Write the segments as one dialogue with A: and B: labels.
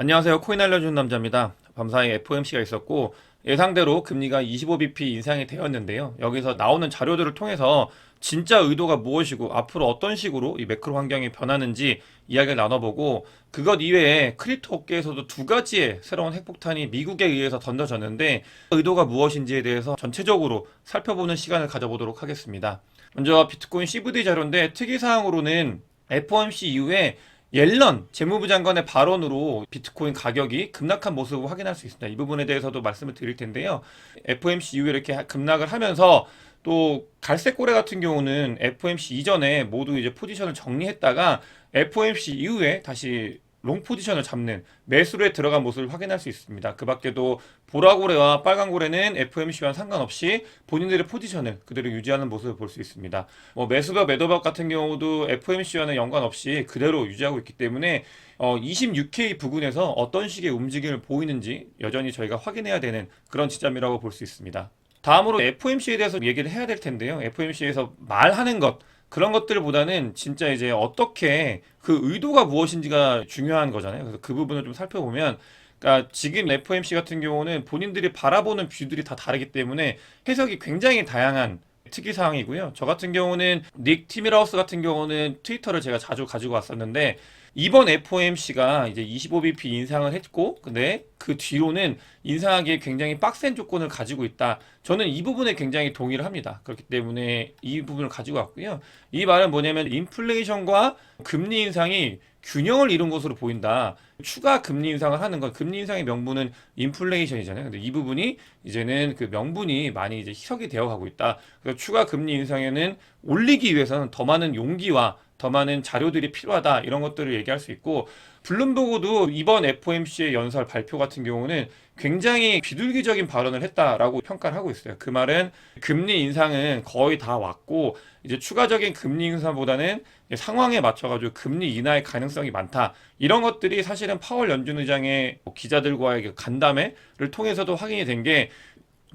A: 안녕하세요. 코인 알려주는 남자입니다. 밤사이 FOMC가 있었고 예상대로 금리가 25bp 인상이 되었는데요. 여기서 나오는 자료들을 통해서 진짜 의도가 무엇이고 앞으로 어떤 식으로 이 매크로 환경이 변하는지 이야기를 나눠보고, 그것 이외에 크립토 업계에서도 두 가지의 새로운 핵폭탄이 미국에 의해서 던져졌는데 의도가 무엇인지에 대해서 전체적으로 살펴보는 시간을 가져보도록 하겠습니다. 먼저 비트코인 CVD 자료인데, 특이사항으로는 FOMC 이후에 옐런 재무부 장관의 발언으로 비트코인 가격이 급락한 모습을 확인할 수 있습니다. 이 부분에 대해서도 말씀을 드릴 텐데요. FOMC 이후에 이렇게 급락을 하면서 또 갈색 고래 같은 경우는 FOMC 이전에 모두 이제 포지션을 정리했다가 FOMC 이후에 다시 롱 포지션을 잡는 매수에 들어간 모습을 확인할 수 있습니다. 그 밖에도 보라고래와 빨간고래는 FOMC와 상관없이 본인들의 포지션을 그대로 유지하는 모습을 볼 수 있습니다. 뭐 매수벽, 매도벽 같은 경우도 FOMC와는 연관없이 그대로 유지하고 있기 때문에 26K 부근에서 어떤 식의 움직임을 보이는지 여전히 저희가 확인해야 되는 그런 지점이라고 볼 수 있습니다. 다음으로 FOMC에 대해서 얘기를 해야 될 텐데요. FOMC에서 말하는 것, 그런 것들보다는 진짜 이제 어떻게 그 의도가 무엇인지가 중요한 거잖아요. 그래서 그 부분을 좀 살펴보면, 그러니까 지금 FOMC 같은 경우는 본인들이 바라보는 뷰들이 다 다르기 때문에 해석이 굉장히 다양한 특이 사항이고요. 저 같은 경우는 닉 티밀하우스 같은 경우는 트위터를 제가 자주 가지고 왔었는데, 이번 FOMC가 이제 25bp 인상을 했고, 근데 그 뒤로는 인상하기에 굉장히 빡센 조건을 가지고 있다. 저는 이 부분에 굉장히 동의를 합니다. 그렇기 때문에 이 부분을 가지고 왔고요. 이 말은 뭐냐면 인플레이션과 금리 인상이 균형을 이룬 것으로 보인다. 추가 금리 인상을 하는 건, 금리 인상의 명분은 인플레이션이잖아요. 근데 이 부분이 이제는 그 명분이 많이 이제 희석이 되어 가고 있다. 그래서 추가 금리 인상에는 올리기 위해서는 더 많은 용기와 더 많은 자료들이 필요하다, 이런 것들을 얘기할 수 있고, 블룸버그도 이번 FOMC의 연설 발표 같은 경우는 굉장히 비둘기적인 발언을 했다라고 평가를 하고 있어요. 그 말은 금리 인상은 거의 다 왔고 이제 추가적인 금리 인상보다는 상황에 맞춰가지고 금리 인하의 가능성이 많다, 이런 것들이 사실은 파월 연준 의장의 기자들과의 간담회를 통해서도 확인이 된 게,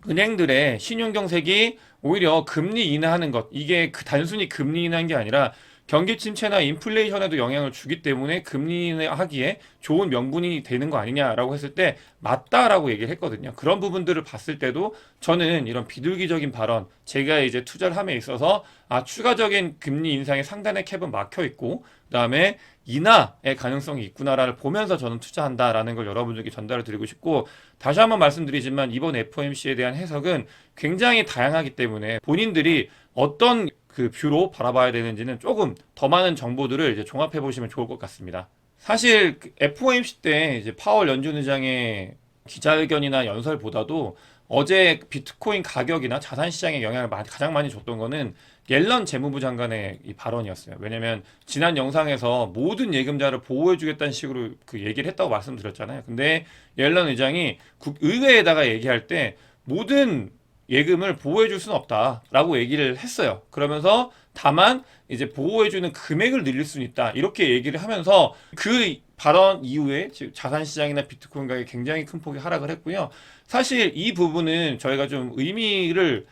A: 은행들의 신용 경색이 오히려 금리 인하하는 것, 이게 그 단순히 금리 인하인 게 아니라 경기 침체나 인플레이션에도 영향을 주기 때문에 금리 인하하기에 좋은 명분이 되는 거 아니냐라고 했을 때 맞다라고 얘기를 했거든요. 그런 부분들을 봤을 때도 저는 이런 비둘기적인 발언, 제가 이제 투자를 함에 있어서 추가적인 금리 인상의 상단의 캡은 막혀 있고 그다음에 인하의 가능성이 있구나를 보면서 저는 투자한다라는 걸 여러분들께 전달을 드리고 싶고, 다시 한번 말씀드리지만 이번 FOMC에 대한 해석은 굉장히 다양하기 때문에 본인들이 어떤 그 뷰로 바라봐야 되는지는 조금 더 많은 정보들을 이제 종합해 보시면 좋을 것 같습니다. 사실 FOMC 때 이제 파월 연준 의장의 기자회견이나 연설보다도 어제 비트코인 가격이나 자산 시장에 영향을 가장 많이 줬던 거는 옐런 재무부 장관의 이 발언이었어요. 왜냐면 지난 영상에서 모든 예금자를 보호해주겠다는 식으로 그 얘기를 했다고 말씀드렸잖아요. 근데 옐런 의장이 의회에다가 얘기할 때 모든 예금을 보호해줄 수는 없다라고 얘기를 했어요. 그러면서 다만 이제 보호해주는 금액을 늘릴 수는 있다, 이렇게 얘기를 하면서 그 발언 이후에 자산 시장이나 비트코인 가격이 굉장히 큰 폭의 하락을 했고요. 사실 이 부분은 저희가 좀 의미를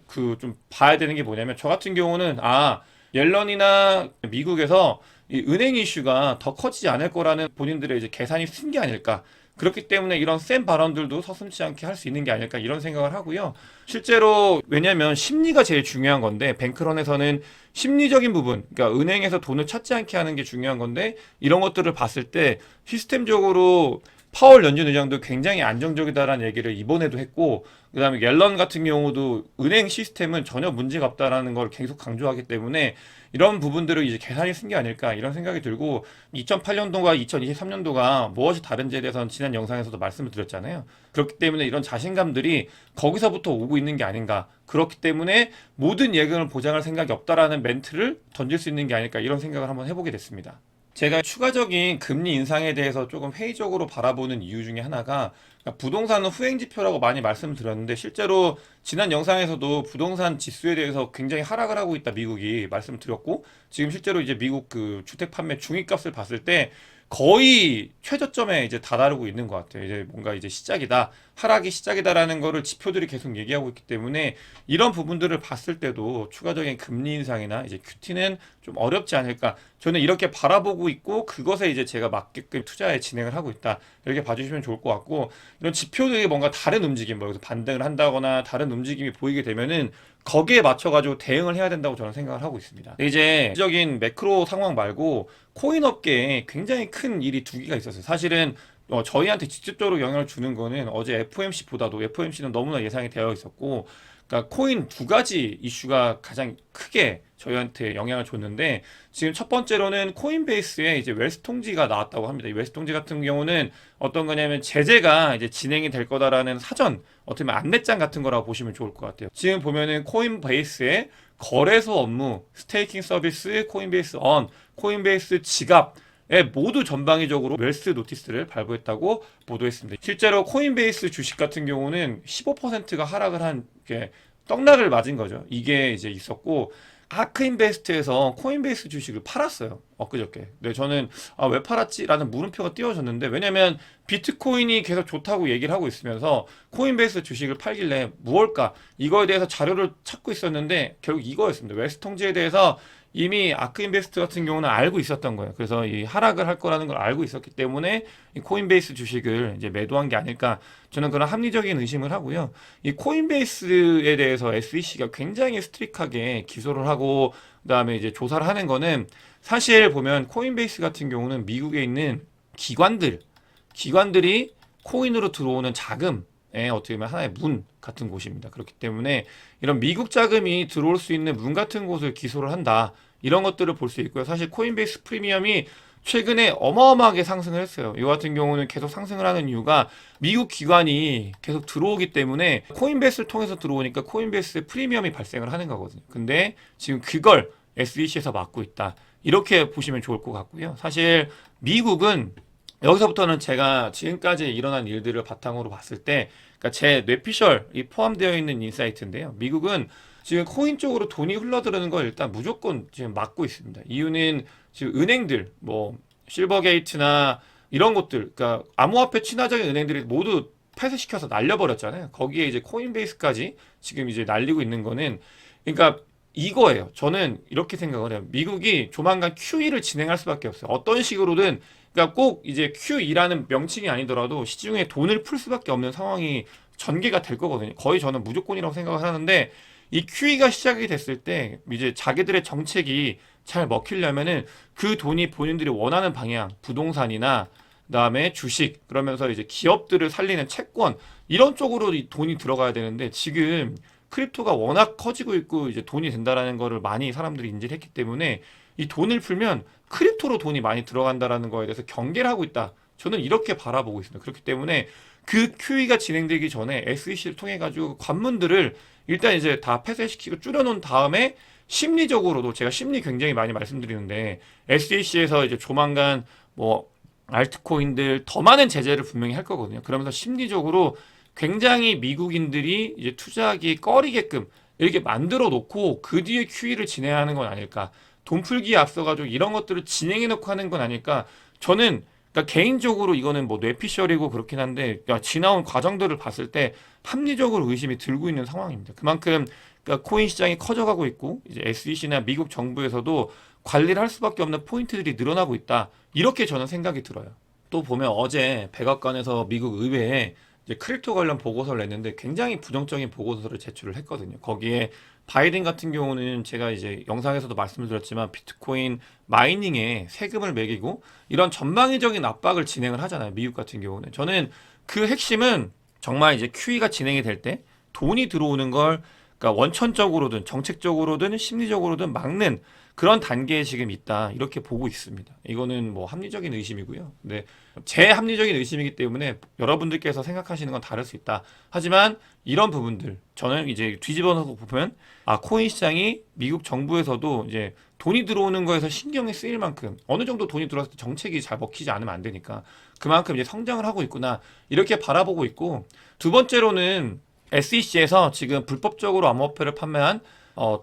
A: 그 좀 봐야 되는 게 뭐냐면, 저 같은 경우는 옐런이나 미국에서 이 은행 이슈가 더 커지지 않을 거라는 본인들의 이제 계산이 쓴 게 아닐까. 그렇기 때문에 이런 센 발언들도 서슴지 않게 할 수 있는 게 아닐까, 이런 생각을 하고요. 실제로 왜냐면 심리가 제일 중요한 건데, 뱅크런에서는 심리적인 부분, 그러니까 은행에서 돈을 찾지 않게 하는 게 중요한 건데, 이런 것들을 봤을 때 시스템적으로 파월 연준 의장도 굉장히 안정적이다라는 얘기를 이번에도 했고, 그다음에 옐런 같은 경우도 은행 시스템은 전혀 문제가 없다라는 걸 계속 강조하기 때문에 이런 부분들을 이제 계산이 쓴 게 아닐까, 이런 생각이 들고, 2008년도가 2023년도가 무엇이 다른지에 대해서는 지난 영상에서도 말씀을 드렸잖아요. 그렇기 때문에 이런 자신감들이 거기서부터 오고 있는 게 아닌가. 그렇기 때문에 모든 예금을 보장할 생각이 없다라는 멘트를 던질 수 있는 게 아닐까, 이런 생각을 한번 해보게 됐습니다. 제가 추가적인 금리 인상에 대해서 조금 회의적으로 바라보는 이유 중에 하나가, 부동산은 후행지표라고 많이 말씀을 드렸는데 실제로 지난 영상에서도 부동산 지수에 대해서 굉장히 하락을 하고 있다, 미국이 말씀을 드렸고, 지금 실제로 이제 미국 그 주택 판매 중위값을 봤을 때 거의 최저점에 이제 다다르고 있는 것 같아요. 이제 뭔가 이제 시작이다, 하락이 시작이다라는 거를 지표들이 계속 얘기하고 있기 때문에 이런 부분들을 봤을 때도 추가적인 금리 인상이나 이제 QT는 좀 어렵지 않을까. 저는 이렇게 바라보고 있고 그것에 이제 제가 맞게끔 투자에 진행을 하고 있다. 이렇게 봐주시면 좋을 것 같고 이런 지표들이 뭔가 다른 움직임, 뭐 여기서 반등을 한다거나 다른 움직임이 보이게 되면은 거기에 맞춰가지고 대응을 해야 된다고 저는 생각을 하고 있습니다. 이제 적인 매크로 상황 말고 코인 업계에 굉장히 큰 일이 두 개가 있었어요. 사실은 저희한테 직접적으로 영향을 주는 거는 어제 FOMC보다도 FOMC는 너무나 예상이 되어 있었고, 그러니까 코인 두 가지 이슈가 가장 크게 저희한테 영향을 줬는데 지금 첫 번째로는 코인베이스에 이제 웰스 통지가 나왔다고 합니다. 이 웰스 통지 같은 경우는 어떤 거냐면 제재가 이제 진행이 될 거다라는 사전 어떻게 보면 안내장 같은 거라고 보시면 좋을 것 같아요. 지금 보면은 코인베이스에 거래소 업무, 스테이킹 서비스, 코인베이스 언, 코인베이스 지갑에 모두 전방위적으로 웰스 노티스를 발부했다고 보도했습니다. 실제로 코인베이스 주식 같은 경우는 15%가 하락을 한 게 떡락을 맞은 거죠. 이게 이제 있었고 아크인베스트에서 코인베이스 주식을 팔았어요. 엊그저께. 근데 저는 왜 팔았지? 라는 물음표가 띄워졌는데 왜냐면 비트코인이 계속 좋다고 얘기를 하고 있으면서 코인베이스 주식을 팔길래 무엇일까? 이거에 대해서 자료를 찾고 있었는데 결국 이거였습니다. 웰스 통지에 대해서 이미 아크인베스트 같은 경우는 알고 있었던 거예요. 그래서 이 하락을 할 거라는 걸 알고 있었기 때문에 이 코인베이스 주식을 이제 매도한 게 아닐까 저는 그런 합리적인 의심을 하고요. 이 코인베이스에 대해서 SEC가 굉장히 스트릭하게 기소를 하고 그다음에 이제 조사를 하는 거는 사실 보면 코인베이스 같은 경우는 미국에 있는 기관들이 코인으로 들어오는 자금에 어떻게 보면 하나의 문 같은 곳입니다. 그렇기 때문에 이런 미국 자금이 들어올 수 있는 문 같은 곳을 기소를 한다. 이런 것들을 볼 수 있고요. 사실 코인베이스 프리미엄이 최근에 어마어마하게 상승을 했어요. 이 같은 경우는 계속 상승을 하는 이유가 미국 기관이 계속 들어오기 때문에 코인베이스를 통해서 들어오니까 코인베이스의 프리미엄이 발생을 하는 거거든요. 근데 지금 그걸 SEC에서 막고 있다. 이렇게 보시면 좋을 것 같고요. 사실 미국은 여기서부터는 제가 지금까지 일어난 일들을 바탕으로 봤을 때, 그러니까 제 뇌피셜이 포함되어 있는 인사이트인데요. 미국은 지금 코인 쪽으로 돈이 흘러들어오는 걸 일단 무조건 지금 막고 있습니다. 이유는 지금 은행들, 뭐 실버게이트나 이런 곳들, 그러니까 암호화폐 친화적인 은행들이 모두 폐쇄시켜서 날려버렸잖아요. 거기에 이제 코인베이스까지 지금 이제 날리고 있는 거는, 그러니까 이거예요. 저는 이렇게 생각을 해요. 미국이 조만간 QE를 진행할 수밖에 없어요. 어떤 식으로든 그러니까 꼭 이제 QE라는 명칭이 아니더라도 시중에 돈을 풀 수밖에 없는 상황이 전개가 될 거거든요. 거의 저는 무조건이라고 생각을 하는데 이 QE가 시작이 됐을 때 이제 자기들의 정책이 잘 먹히려면은 그 돈이 본인들이 원하는 방향, 부동산이나 그다음에 주식, 그러면서 이제 기업들을 살리는 채권 이런 쪽으로 이 돈이 들어가야 되는데 지금 크립토가 워낙 커지고 있고 이제 돈이 된다라는 거를 많이 사람들이 인지를 했기 때문에 이 돈을 풀면 크립토로 돈이 많이 들어간다라는 거에 대해서 경계를 하고 있다. 저는 이렇게 바라보고 있습니다. 그렇기 때문에 그 QE가 진행되기 전에 SEC를 통해 가지고 관문들을 일단 이제 다 폐쇄시키고 줄여놓은 다음에 심리적으로도 제가 심리 굉장히 많이 말씀드리는데 SEC에서 이제 조만간 뭐 알트코인들 더 많은 제재를 분명히 할 거거든요. 그러면서 심리적으로 굉장히 미국인들이 이제 투자하기 꺼리게끔 이렇게 만들어 놓고 그 뒤에 QE를 진행하는 건 아닐까. 돈 풀기에 앞서가지고 이런 것들을 진행해 놓고 하는 건 아닐까. 저는 그러니까 개인적으로 이거는 뭐 뇌피셜이고 그렇긴 한데 그러니까 지나온 과정들을 봤을 때 합리적으로 의심이 들고 있는 상황입니다. 그만큼 그러니까 코인 시장이 커져가고 있고 이제 SEC나 미국 정부에서도 관리를 할 수밖에 없는 포인트들이 늘어나고 있다. 이렇게 저는 생각이 들어요. 또 보면 어제 백악관에서 미국 의회에 이제 크립토 관련 보고서를 냈는데 굉장히 부정적인 보고서를 제출을 했거든요. 거기에 바이든 같은 경우는 제가 이제 영상에서도 말씀을 드렸지만 비트코인 마이닝에 세금을 매기고 이런 전방위적인 압박을 진행을 하잖아요. 미국 같은 경우는. 저는 그 핵심은 정말 이제 QE가 진행이 될 때 돈이 들어오는 걸 그러니까 원천적으로든 정책적으로든 심리적으로든 막는 그런 단계에 지금 있다. 이렇게 보고 있습니다. 이거는 뭐 합리적인 의심이고요. 근데 제 합리적인 의심이기 때문에 여러분들께서 생각하시는 건 다를 수 있다. 하지만 이런 부분들 저는 이제 뒤집어서 보면 코인 시장이 미국 정부에서도 이제 돈이 들어오는 거에서 신경이 쓰일 만큼 어느 정도 돈이 들어왔을 때 정책이 잘 먹히지 않으면 안 되니까 그만큼 이제 성장을 하고 있구나. 이렇게 바라보고 있고 두 번째로는 SEC에서 지금 불법적으로 암호화폐를 판매한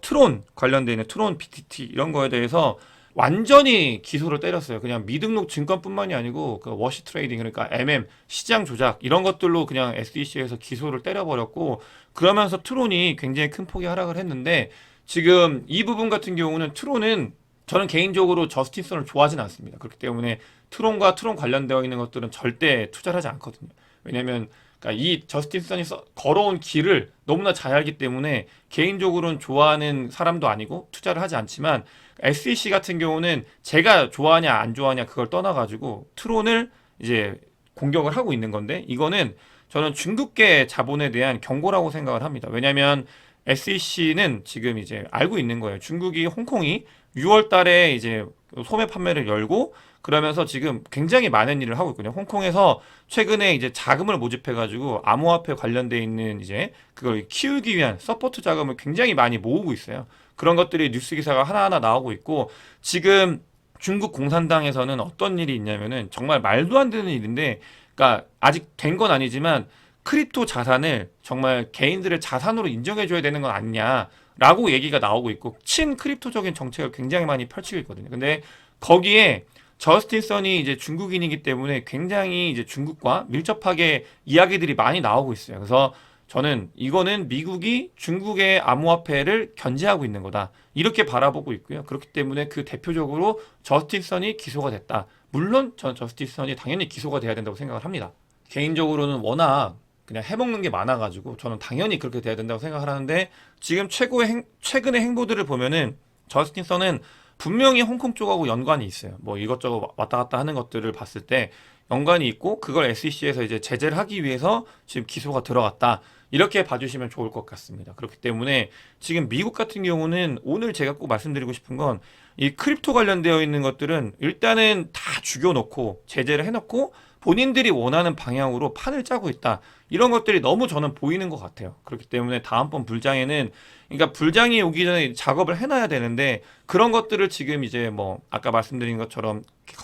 A: 트론 관련돼 있는 트론 BTT 이런 거에 대해서 완전히 기소를 때렸어요. 그냥 미등록 증권뿐만이 아니고 그 워시 트레이딩 그러니까 MM 시장 조작 이런 것들로 그냥 SEC에서 기소를 때려버렸고 그러면서 트론이 굉장히 큰 폭의 하락을 했는데 지금 이 부분 같은 경우는 트론은 저는 개인적으로 저스틴슨을 좋아하진 않습니다. 그렇기 때문에 트론과 트론 관련되어 있는 것들은 절대 투자를 하지 않거든요. 왜냐면 그러니까 이 저스틴슨이 걸어온 길을 너무나 잘 알기 때문에 개인적으로는 좋아하는 사람도 아니고 투자를 하지 않지만 SEC 같은 경우는 제가 좋아하냐 안 좋아하냐 그걸 떠나가지고 트론을 이제 공격을 하고 있는 건데 이거는 저는 중국계 자본에 대한 경고라고 생각을 합니다. 왜냐하면 SEC는 지금 이제 알고 있는 거예요. 중국이 홍콩이 6월 달에 이제 소매 판매를 열고 그러면서 지금 굉장히 많은 일을 하고 있거든요. 홍콩에서 최근에 이제 자금을 모집해가지고 암호화폐 관련돼 있는 이제 그걸 키우기 위한 서포트 자금을 굉장히 많이 모으고 있어요. 그런 것들이 뉴스 기사가 하나하나 나오고 있고 지금 중국 공산당에서는 어떤 일이 있냐면은 정말 말도 안 되는 일인데 그러니까 아직 된 건 아니지만 크립토 자산을 정말 개인들의 자산으로 인정해줘야 되는 건 아니냐라고 얘기가 나오고 있고 친 크립토적인 정책을 굉장히 많이 펼치고 있거든요. 근데 거기에 저스틴 선이 이제 중국인이기 때문에 굉장히 이제 중국과 밀접하게 이야기들이 많이 나오고 있어요. 그래서 저는 이거는 미국이 중국의 암호화폐를 견제하고 있는 거다. 이렇게 바라보고 있고요. 그렇기 때문에 그 대표적으로 저스틴 선이 기소가 됐다. 물론 저는 저스틴 선이 당연히 기소가 돼야 된다고 생각을 합니다. 개인적으로는 워낙 그냥 해먹는 게 많아가지고 저는 당연히 그렇게 돼야 된다고 생각을 하는데 지금 최근의 행보들을 보면은 저스틴 선은 분명히 홍콩 쪽하고 연관이 있어요. 뭐 이것저것 왔다 갔다 하는 것들을 봤을 때 연관이 있고 그걸 SEC에서 이제 제재를 하기 위해서 지금 기소가 들어갔다. 이렇게 봐주시면 좋을 것 같습니다. 그렇기 때문에 지금 미국 같은 경우는 오늘 제가 꼭 말씀드리고 싶은 건 이 크립토 관련되어 있는 것들은 일단은 다 죽여놓고 제재를 해놓고 본인들이 원하는 방향으로 판을 짜고 있다. 이런 것들이 너무 저는 보이는 것 같아요. 그렇기 때문에 다음번 불장에는 그러니까 불장이 오기 전에 작업을 해놔야 되는데 그런 것들을 지금 이제 뭐 아까 말씀드린 것처럼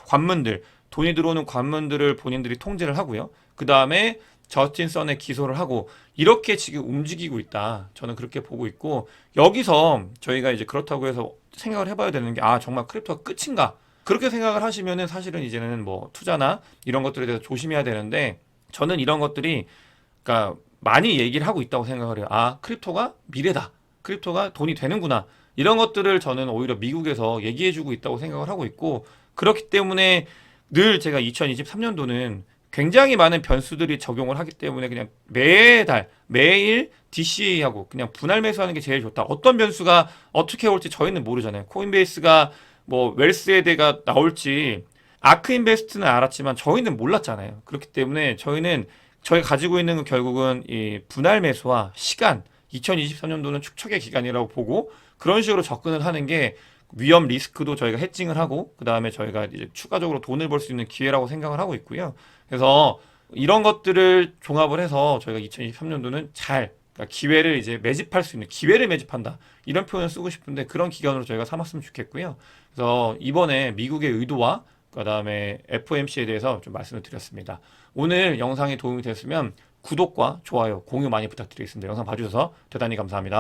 A: 관문들 돈이 들어오는 관문들을 본인들이 통제를 하고요. 그 다음에 저스틴 선에 기소를 하고 이렇게 지금 움직이고 있다. 저는 그렇게 보고 있고 여기서 저희가 이제 그렇다고 해서 생각을 해봐야 되는 게 아 정말 크립토가 끝인가? 그렇게 생각을 하시면은 사실은 이제는 뭐 투자나 이런 것들에 대해서 조심해야 되는데 저는 이런 것들이 그러니까 많이 얘기를 하고 있다고 생각을 해요. 아 크립토가 미래다. 크립토가 돈이 되는구나. 이런 것들을 저는 오히려 미국에서 얘기해주고 있다고 생각을 하고 있고 그렇기 때문에 늘 제가 2023년도는 굉장히 많은 변수들이 적용을 하기 때문에 그냥 매달 매일 DCA하고 그냥 분할 매수하는 게 제일 좋다. 어떤 변수가 어떻게 올지 저희는 모르잖아요. 코인베이스가 뭐 웰스에대가 나올지 아크인베스트는 알았지만 저희는 몰랐잖아요. 그렇기 때문에 저희는 저희 가지고 있는 건 결국은 이 분할 매수와 시간 2023년도는 축적의 기간이라고 보고 그런 식으로 접근을 하는 게 위험 리스크도 저희가 해칭을 하고 그 다음에 저희가 이제 추가적으로 돈을 벌 수 있는 기회라고 생각을 하고 있고요. 그래서 이런 것들을 종합을 해서 저희가 2023년도는 잘 그러니까 기회를 이제 매집할 수 있는 기회를 매집한다 이런 표현을 쓰고 싶은데 그런 기간으로 저희가 삼았으면 좋겠고요. 그래서 이번에 미국의 의도와 그다음에 FOMC에 대해서 좀 말씀을 드렸습니다. 오늘 영상이 도움이 됐으면 구독과 좋아요, 공유 많이 부탁드리겠습니다. 영상 봐주셔서 대단히 감사합니다.